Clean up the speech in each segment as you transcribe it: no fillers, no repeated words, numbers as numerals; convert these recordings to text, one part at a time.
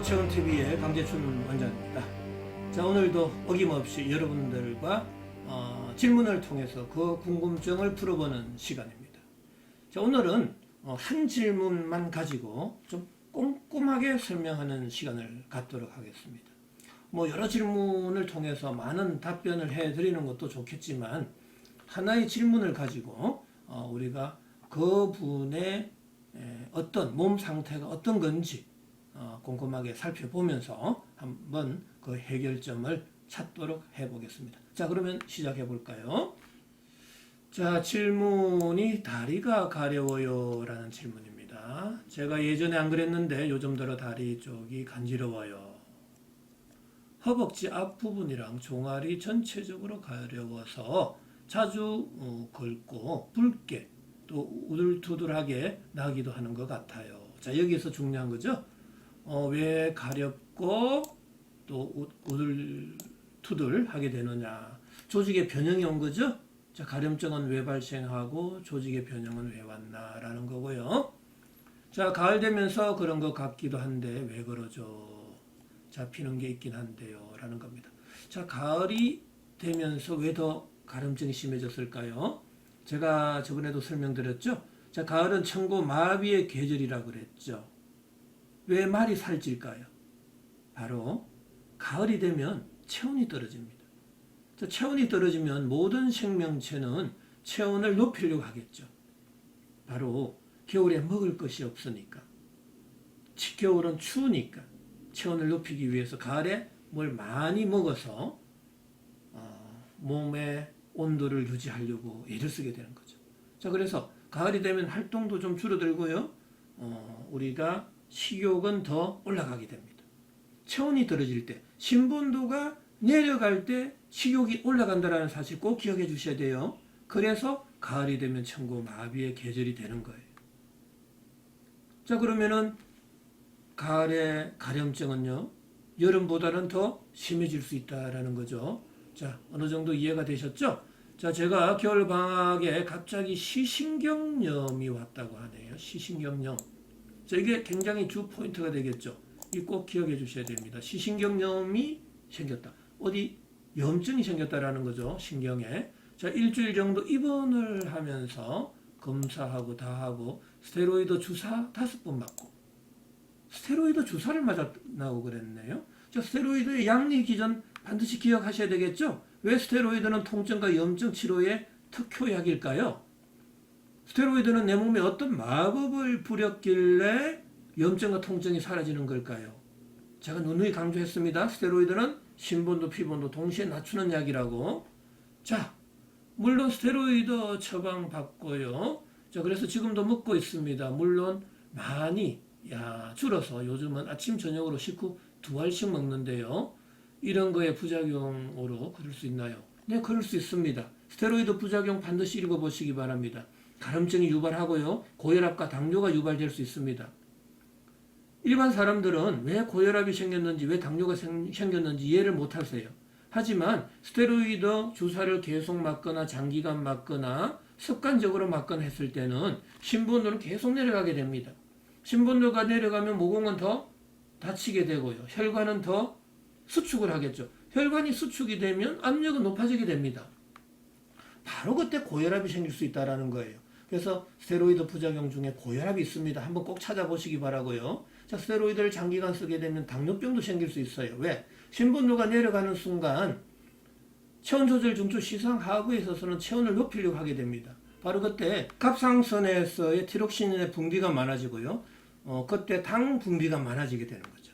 체온TV의 강재춘 원장입니다. 자, 오늘도 어김없이 여러분들과 질문을 통해서 그 궁금증을 풀어보는 시간입니다. 자, 오늘은 한 질문만 가지고 좀 꼼꼼하게 설명하는 시간을 갖도록 하겠습니다. 여러 질문을 통해서 많은 답변을 해드리는 것도 좋겠지만 하나의 질문을 가지고 우리가 그 분의 어떤 몸 상태가 어떤 건지 꼼꼼하게 살펴보면서 한번 그 해결점을 찾도록 해보겠습니다. 자, 그러면 시작해 볼까요? 자, 질문이 다리가 가려워요 라는 질문입니다. 제가 예전에 안 그랬는데 요즘 들어 다리 쪽이 간지러워요. 허벅지 앞부분이랑 종아리 전체적으로 가려워서 자주 긁고 붉게 또 우둘투둘하게 나기도 하는 것 같아요. 자, 여기서 중요한 거죠. 왜 가렵고 또 우둘투둘하게 되느냐. 조직의 변형이 온 거죠. 자, 가려움증은 왜 발생하고 조직의 변형은 왜 왔나라는 거고요. 자, 가을 되면서 그런 것 같기도 한데 왜 그러죠? 잡히는 게 있긴 한데요 라는 겁니다. 자, 가을이 되면서 왜 더 가려움증이 심해졌을까요? 제가 저번에도 설명드렸죠. 자, 가을은 천고 마비의 계절이라고 그랬죠. 왜 말이 살찔까요? 바로 가을이 되면 체온이 떨어집니다. 자, 체온이 떨어지면 모든 생명체는 체온을 높이려고 하겠죠. 바로 겨울에 먹을 것이 없으니까. 겨울은 추우니까 체온을 높이기 위해서 가을에 뭘 많이 먹어서 몸의 온도를 유지하려고 애를 쓰게 되는 거죠. 자, 그래서 가을이 되면 활동도 좀 줄어들고요. 우리가 식욕은 더 올라가게 됩니다. 체온이 떨어질 때, 신분도가 내려갈 때 식욕이 올라간다는 사실 꼭 기억해 주셔야 돼요. 그래서 가을이 되면 천고 마비의 계절이 되는 거예요. 자, 그러면은 가을의 가려움증은요, 여름보다는 더 심해질 수 있다라는 거죠. 자, 어느 정도 이해가 되셨죠? 자, 제가 겨울방학에 갑자기 시신경염이 왔다고 하네요. 시신경염. 자, 이게 굉장히 주 포인트가 되겠죠. 이 꼭 기억해 주셔야 됩니다. 시신경염이 생겼다. 어디 염증이 생겼다라는 거죠. 신경에. 자, 일주일 정도 입원을 하면서 검사하고 다 하고 스테로이드 주사 5번 맞고 스테로이드 주사를 맞았나고 그랬네요. 자, 스테로이드의 양리 기전 반드시 기억하셔야 되겠죠. 왜 스테로이드는 통증과 염증 치료의 특효약일까요? 스테로이드는 내 몸에 어떤 마법을 부렸길래 염증과 통증이 사라지는 걸까요? 제가 누누이 강조했습니다. 스테로이드는 신분도 피분도 동시에 낮추는 약이라고. 자, 물론 스테로이드 처방받고요. 자, 그래서 지금도 먹고 있습니다. 물론 많이 줄어서 요즘은 아침 저녁으로 식후 2알씩 먹는데요. 이런 거에 부작용으로 그럴 수 있나요? 네, 그럴 수 있습니다. 스테로이드 부작용 반드시 읽어보시기 바랍니다. 가려움증이 유발하고요. 고혈압과 당뇨가 유발될 수 있습니다. 일반 사람들은 왜 고혈압이 생겼는지 왜 당뇨가 생겼는지 이해를 못하세요. 하지만 스테로이드 주사를 계속 맞거나 장기간 맞거나 습관적으로 맞거나 했을 때는 신분도는 계속 내려가게 됩니다. 신분도가 내려가면 모공은 더 다치게 되고요. 혈관은 더 수축을 하겠죠. 혈관이 수축이 되면 압력은 높아지게 됩니다. 바로 그때 고혈압이 생길 수 있다는 거예요. 그래서 스테로이드 부작용 중에 고혈압이 있습니다. 한번 꼭 찾아보시기 바라고요. 자, 스테로이드를 장기간 쓰게 되면 당뇨병도 생길 수 있어요. 왜? 신분도가 내려가는 순간 체온 조절 중추 시상 하부에 있어서는 체온을 높이려고 하게 됩니다. 바로 그때 갑상선에서의 티록신의 분비가 많아지고요. 그때 당 분비가 많아지게 되는 거죠.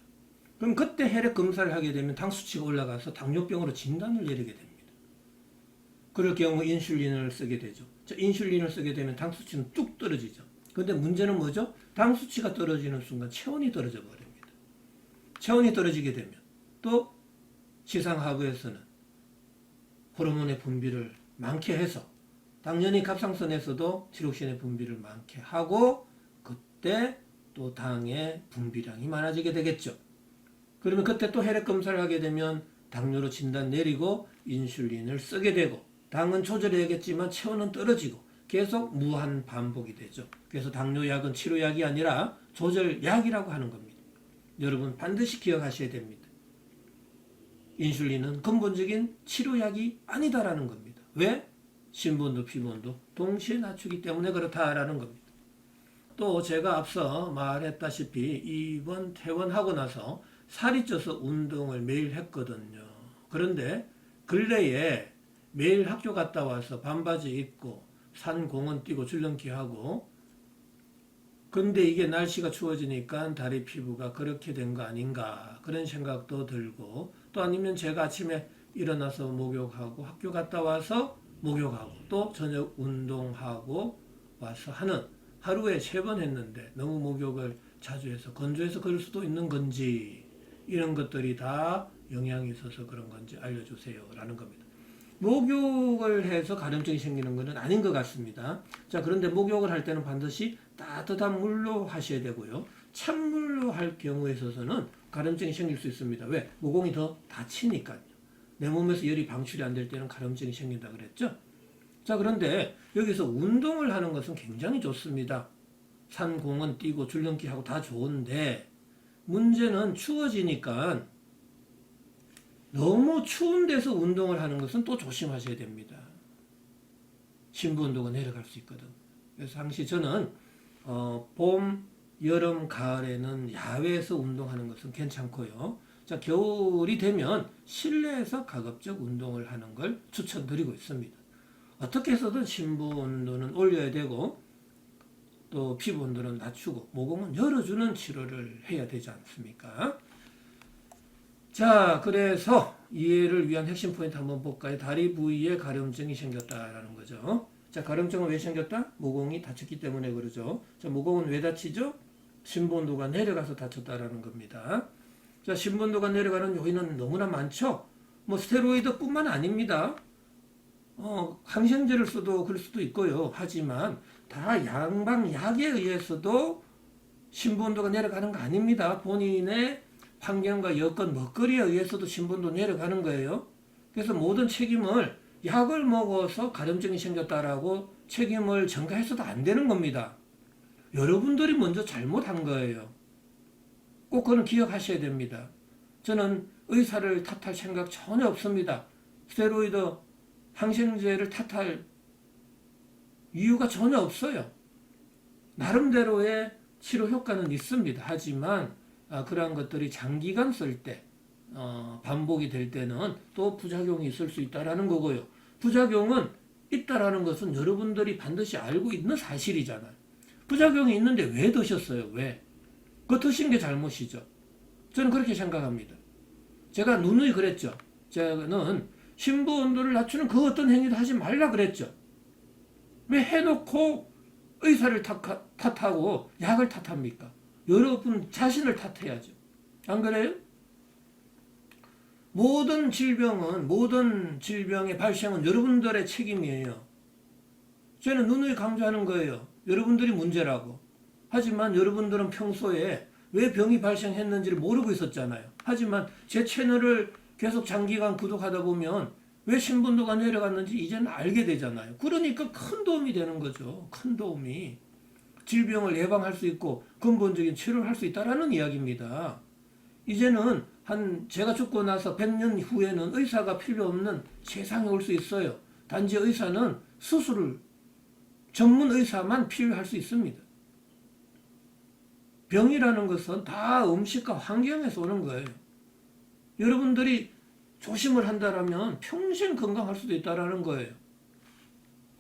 그럼 그때 혈액 검사를 하게 되면 당 수치가 올라가서 당뇨병으로 진단을 내리게 됩니다. 그럴 경우 인슐린을 쓰게 되죠. 자, 인슐린을 쓰게 되면 당 수치는 뚝 떨어지죠. 그런데 문제는 뭐죠? 당 수치가 떨어지는 순간 체온이 떨어져 버립니다. 체온이 떨어지게 되면 또 시상하부에서는 호르몬의 분비를 많게 해서 당연히 갑상선에서도 티록신의 분비를 많게 하고 그때 또 당의 분비량이 많아지게 되겠죠. 그러면 그때 또 혈액 검사를 하게 되면 당뇨로 진단 내리고 인슐린을 쓰게 되고 당은 조절해야겠지만 체온은 떨어지고 계속 무한 반복이 되죠. 그래서 당뇨약은 치료약이 아니라 조절약이라고 하는 겁니다. 여러분 반드시 기억하셔야 됩니다. 인슐린은 근본적인 치료약이 아니다라는 겁니다. 왜? 심부온도 피부온도 동시에 낮추기 때문에 그렇다라는 겁니다. 또 제가 앞서 말했다시피 이번 퇴원하고 나서 살이 쪄서 운동을 매일 했거든요. 그런데 근래에 매일 학교 갔다 와서 반바지 입고 산 공원 뛰고 줄넘기 하고, 근데 이게 날씨가 추워지니까 다리 피부가 그렇게 된 거 아닌가 그런 생각도 들고, 또 아니면 제가 아침에 일어나서 목욕하고 학교 갔다 와서 목욕하고 또 저녁 운동하고 와서 하는 하루에 3번 했는데 너무 목욕을 자주 해서 건조해서 그럴 수도 있는 건지, 이런 것들이 다 영향이 있어서 그런 건지 알려주세요 라는 겁니다. 목욕을 해서 가려움증이 생기는 것은 아닌 것 같습니다. 자, 그런데 목욕을 할 때는 반드시 따뜻한 물로 하셔야 되고요. 찬물로 할 경우에 있어서는 가려움증이 생길 수 있습니다. 왜? 모공이 더 다치니까요. 내 몸에서 열이 방출이 안 될 때는 가려움증이 생긴다 그랬죠. 자, 그런데 여기서 운동을 하는 것은 굉장히 좋습니다. 산, 공원 뛰고 줄넘기 하고 다 좋은데, 문제는 추워지니까 너무 추운 데서 운동을 하는 것은 또 조심하셔야 됩니다. 심부온도가 내려갈 수 있거든. 그래서 항시 저는 봄, 여름, 가을에는 야외에서 운동하는 것은 괜찮고요. 자, 겨울이 되면 실내에서 가급적 운동을 하는 걸 추천드리고 있습니다. 어떻게 해서든 심부온도는 올려야 되고 또 피부온도는 낮추고 모공은 열어주는 치료를 해야 되지 않습니까? 자, 그래서 이해를 위한 핵심 포인트 한번 볼까요? 다리 부위에 가려움증이 생겼다라는 거죠. 자, 가려움증은 왜 생겼다? 모공이 다쳤기 때문에 그러죠. 자, 모공은 왜 다치죠? 심부온도가 내려가서 다쳤다라는 겁니다. 자, 심부온도가 내려가는 요인은 너무나 많죠. 뭐 스테로이드뿐만 아닙니다. 항생제를 써도 그럴 수도 있고요. 하지만 다 양방약에 의해서도 심부온도가 내려가는 거 아닙니다. 본인의 환경과 여건, 먹거리에 의해서도 심부온도 내려가는 거예요. 그래서 모든 책임을 약을 먹어서 가려움증이 생겼다라고 책임을 전가해서도 안 되는 겁니다. 여러분들이 먼저 잘못한 거예요. 꼭 그건 기억하셔야 됩니다. 저는 의사를 탓할 생각 전혀 없습니다. 스테로이드, 항생제를 탓할 이유가 전혀 없어요. 나름대로의 치료 효과는 있습니다. 하지만 그러한 것들이 장기간 쓸 때, 반복이 될 때는 또 부작용이 있을 수 있다는 거고요. 부작용은 있다라는 것은 여러분들이 반드시 알고 있는 사실이잖아요. 부작용이 있는데 왜 드셨어요? 왜? 그거 드신 게 잘못이죠. 저는 그렇게 생각합니다. 제가 누누이 그랬죠. 저는 심부온도를 낮추는 그 어떤 행위도 하지 말라 그랬죠. 왜 해놓고 의사를 탓하고 약을 탓합니까? 여러분 자신을 탓해야죠. 안 그래요? 모든 질병의 발생은 여러분들의 책임이에요. 저는 누누이 강조하는 거예요. 여러분들이 문제라고. 하지만 여러분들은 평소에 왜 병이 발생했는지를 모르고 있었잖아요. 하지만 제 채널을 계속 장기간 구독하다 보면 왜 심부온도가 내려갔는지 이제는 알게 되잖아요. 그러니까 큰 도움이 되는 거죠. 큰 도움이. 질병을 예방할 수 있고 근본적인 치료를 할 수 있다는 이야기입니다. 이제는 제가 죽고 나서 100년 후에는 의사가 필요 없는 세상에 올 수 있어요. 단지 의사는 수술을 전문 의사만 필요할 수 있습니다. 병이라는 것은 다 음식과 환경에서 오는 거예요. 여러분들이 조심을 한다면 평생 건강할 수도 있다는 거예요.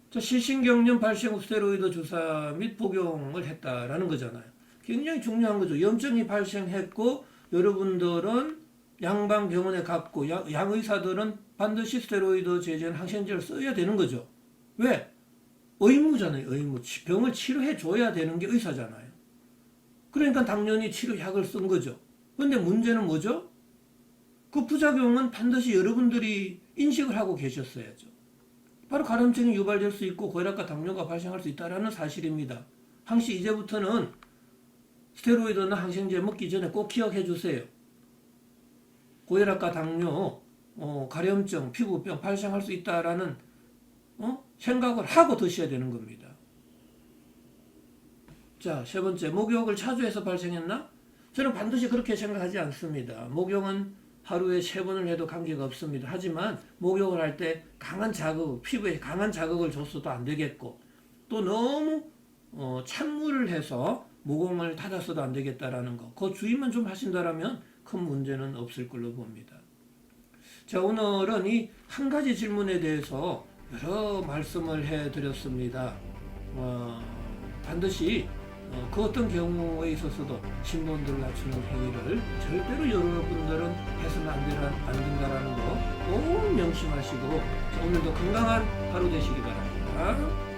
자, 실신경련 발생 후 스테로이드 주사 및 복용을 했다라는 거잖아요. 굉장히 중요한 거죠. 염증이 발생했고 여러분들은 양방병원에 갔고 양의사들은 반드시 스테로이드 제제는 항생제를 써야 되는 거죠. 왜? 의무잖아요. 의무. 병을 치료해 줘야 되는 게 의사잖아요. 그러니까 당연히 치료약을 쓴 거죠. 그런데 문제는 뭐죠? 그 부작용은 반드시 여러분들이 인식을 하고 계셨어야죠. 바로 가려움증이 유발될 수 있고 고혈압과 당뇨가 발생할 수 있다는 사실입니다. 항시 이제부터는 스테로이드나 항생제 먹기 전에 꼭 기억해 주세요. 고혈압과 당뇨, 가려움증, 피부병 발생할 수 있다라는 생각을 하고 드셔야 되는 겁니다. 자, 세 번째, 목욕을 자주 해서 발생했나? 저는 반드시 그렇게 생각하지 않습니다. 목욕은 하루에 3번을 해도 관계가 없습니다. 하지만 목욕을 할 때 강한 자극, 피부에 강한 자극을 줬어도 안 되겠고 또 너무 찬물을 해서 모공을 닫았어도 안 되겠다라는 거. 그 주의만 좀 하신다라면 큰 문제는 없을 걸로 봅니다. 자, 오늘은 이 한 가지 질문에 대해서 여러 말씀을 해드렸습니다. 반드시 그 어떤 경우에 있어서도 신분들을 낮추는 행위를 절대로 여러분들은 해서는 안 된다라는 거 꼭 명심하시고 오늘도 건강한 하루 되시기 바랍니다.